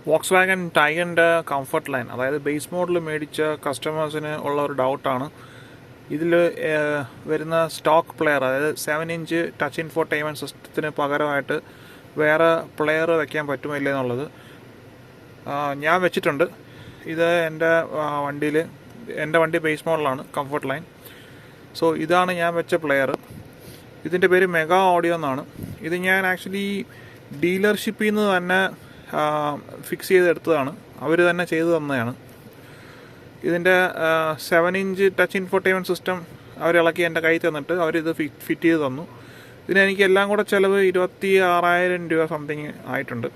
Woakes wagon ടൈഗറിൻ്റെ comfort line, അതായത് base model മേടിച്ച കസ്റ്റമേഴ്സിന് ഉള്ള ഒരു ഡൗട്ടാണ്. ഇതിൽ വരുന്ന സ്റ്റോക്ക് പ്ലെയർ, അതായത് 7-inch ടച്ച് ഇൻഫോർടൈൻമെൻറ്റ് സിസ്റ്റത്തിന് പകരമായിട്ട് വേറെ പ്ലെയർ വയ്ക്കാൻ പറ്റുമോ ഇല്ലേ എന്നുള്ളത്. ഞാൻ വെച്ചിട്ടുണ്ട്. ഇത് എൻ്റെ വണ്ടി ബേസ് മോഡലാണ്, കംഫർട്ട് ലൈൻ. സോ ഇതാണ് ഞാൻ വെച്ച പ്ലെയർ. ഇതിൻ്റെ പേര് മെഗാ ഓഡിയോ എന്നാണ്. ഇത് ഞാൻ ആക്ച്വലി ഡീലർഷിപ്പിൽ നിന്ന് തന്നെ ഫിക്സ് ചെയ്തെടുത്തതാണ്. അവർ തന്നെ ചെയ്തു തന്നതാണ്. ഇതിൻ്റെ 7-inch ടച്ച് ഇൻഫോർടൈൻമെൻറ്റ് സിസ്റ്റം അവർ ഇളക്കി എൻ്റെ കയ്യിൽ തന്നിട്ട് അവരിത് ഫിറ്റ് ചെയ്ത് തന്നു. ഇതിനെനിക്ക് എല്ലാം കൂടെ ചിലവ് 26,000 രൂപ സംതിങ് ആയിട്ടുണ്ട്.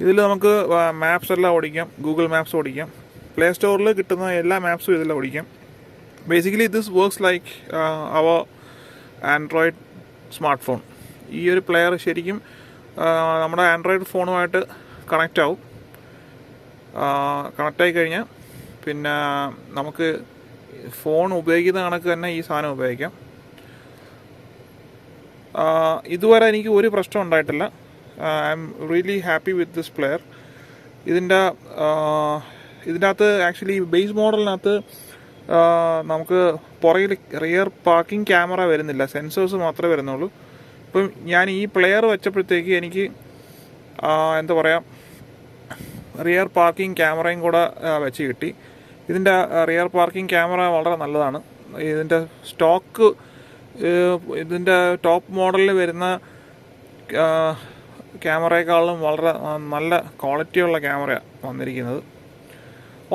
ഇതിൽ നമുക്ക് മാപ്സ് എല്ലാം ഓടിക്കാം, ഗൂഗിൾ മാപ്സ് ഓടിക്കാം, പ്ലേ സ്റ്റോറിൽ കിട്ടുന്ന എല്ലാ മാപ്സും ഇതിൽ ഓടിക്കാം. Basically this works like our android smart phone. ഈ ഒരു പ്ലെയർ ശരിക്കും നമ്മുടെ ആൻഡ്രോയിഡ് ഫോണുമായിട്ട് കണക്റ്റായി കഴിഞ്ഞാൽ പിന്നെ നമുക്ക് ഫോൺ ഉപയോഗിക്കുന്ന കണക്ക് തന്നെ ഈ സാധനം ഉപയോഗിക്കാം. ഇതുവരെ എനിക്ക് ഒരു പ്രശ്നം ഉണ്ടായിട്ടില്ല. I am really happy with this player. ഇതിൻ്റെ അകത്ത് ആക്ച്വലി ബേസ് മോഡലിനകത്ത് നമുക്ക് പുറകിൽ റിയർ പാർക്കിംഗ് ക്യാമറ വരുന്നില്ല, സെൻസേഴ്സ് മാത്രമേ വരുന്നുള്ളൂ. ഇപ്പം ഞാൻ ഈ പ്ലെയർ വെച്ചപ്പോഴത്തേക്ക് എനിക്ക് എന്താ പറയുക, റിയർ പാർക്കിംഗ് ക്യാമറയും കൂടെ വെച്ച് കിട്ടി. ഇതിൻ്റെ റിയർ പാർക്കിംഗ് ക്യാമറ വളരെ നല്ലതാണ്. ഇതിൻ്റെ ടോപ്പ് മോഡലിൽ വരുന്ന ക്യാമറയെക്കാളും വളരെ നല്ല ക്വാളിറ്റിയുള്ള ക്യാമറയാണ് വന്നിരിക്കുന്നത്.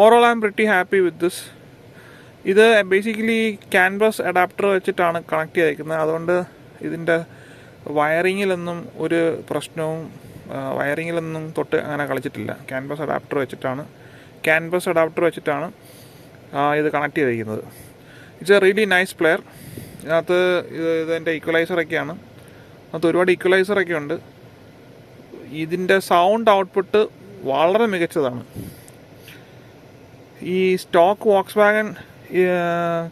Overall I M pretty happy with this. ഇത് ബേസിക്കലി ക്യാൻവാസ് അഡാപ്റ്റർ വെച്ചിട്ടാണ് കണക്ട് ചെയ്തിരിക്കുന്നത്. അതുകൊണ്ട് ഇതിൻ്റെ വയറിങ്ങിലൊന്നും ഒരു പ്രശ്നവും വയറിങ്ങിലൊന്നും തൊട്ട് അങ്ങനെ കളിച്ചിട്ടില്ല. ക്യാൻവാസ് അഡാപ്റ്റർ വെച്ചിട്ടാണ് ഇത് കണക്ട് ചെയ്തിരിക്കുന്നത്. It's A really nice player. ഇതിനകത്ത് ഇതിൻ്റെ ഈക്വലൈസറൊക്കെയാണ്. അതിനകത്ത് ഒരുപാട് ഈക്വലൈസറൊക്കെ ഉണ്ട്. ഇതിൻ്റെ സൗണ്ട് ഔട്ട്പുട്ട് വളരെ മികച്ചതാണ്. ഈ stock Volkswagen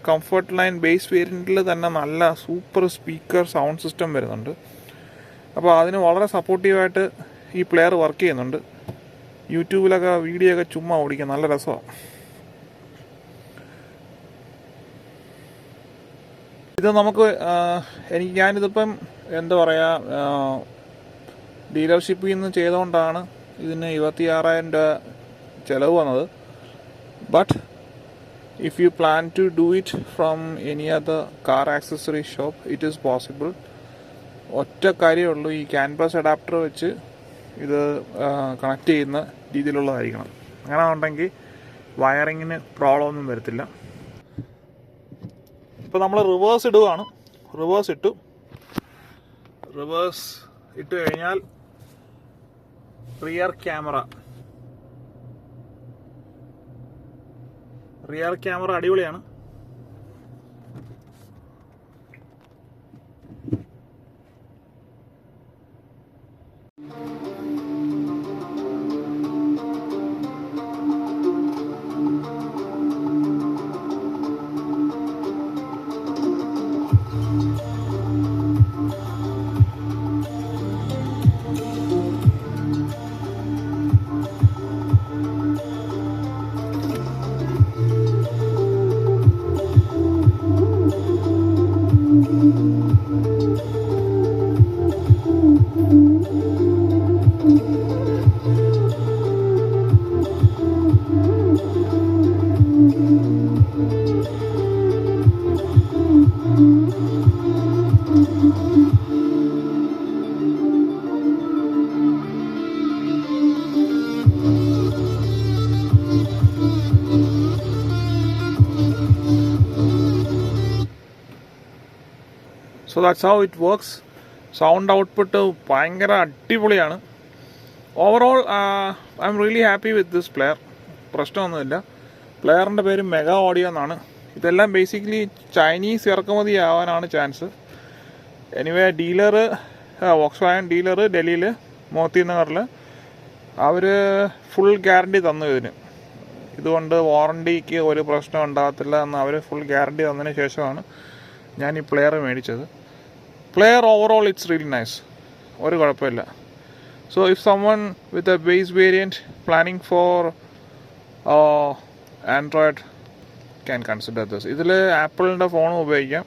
comfort line base വേരിയൻറ്റിൽ തന്നെ നല്ല സൂപ്പർ സ്പീക്കർ സൗണ്ട് സിസ്റ്റം വരുന്നുണ്ട്. അപ്പോൾ അതിന് വളരെ സപ്പോർട്ടീവായിട്ട് ഈ പ്ലെയർ വർക്ക് ചെയ്യുന്നുണ്ട്. യൂട്യൂബിലൊക്കെ വീഡിയോ ഒക്കെ ചുമ്മാ ഓടിക്കാൻ നല്ല രസമാണ്. ഇത് നമുക്ക് ഞാനിതിപ്പം എന്താ പറയുക, ഡീലർഷിപ്പിൽ നിന്ന് ചെയ്തുകൊണ്ടാണ് ഇതിന് 26,000 രൂപ ചിലവ് വന്നത്. But if you plan to do it from any other car accessory shop, it is possible. ഒറ്റ കാര്യമുള്ളൂ, ഈ ക്യാൻവാസ് അഡാപ്റ്റർ വെച്ച് ഇത് കണക്ട് ചെയ്യുന്ന രീതിയിലുള്ളതായിരിക്കണം. അങ്ങനെ ഉണ്ടെങ്കിൽ വയറിങ്ങിന് പ്രോബ്ലം ഒന്നും വരത്തില്ല. ഇപ്പോൾ നമ്മൾ റിവേഴ്സ് ഇടുകയാണ്. റിവേഴ്സ് ഇട്ട് കഴിഞ്ഞാൽ റിയർ ക്യാമറ അടിപൊളിയാണ്. So that's how it works. Sound output ഭയങ്കര അടിപൊളിയാണ്. Overall I am really happy with this player. പ്രശ്നമൊന്നുമില്ല. പ്ലെയറിൻ്റെ പേര് മെഗാ ഓഡിയോ എന്നാണ്. ഇതെല്ലാം ബേസിക്കലി ചൈനീസ് ഇറക്കുമതി ആവാനാണ് chance. Anyway Volkswagen dealer ഡൽഹിയിൽ മോത്തി നഗറിൽ അവർ ഫുൾ ഗ്യാരണ്ടി തന്നു ഇതുകൊണ്ട് വാറണ്ടിക്ക് ഒരു പ്രശ്നം ഉണ്ടാകത്തില്ല എന്ന് അവർ ഫുൾ ഗ്യാരണ്ടി തന്നതിന് ശേഷമാണ് ഞാൻ ഈ പ്ലെയർ മേടിച്ചത്. Player overall it's really nice, ഒരു കുഴപ്പമില്ല. So if someone with a base variant planning for Android can consider this. ഇതിൽ ആപ്പിളിൻ്റെ ഫോൺ ഉപയോഗിക്കാം.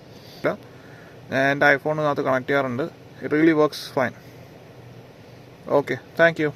എൻ്റെ ഐഫോണിനകത്ത് കണക്ട് ചെയ്യാറുണ്ട്. It really works fine. Okay, thank you.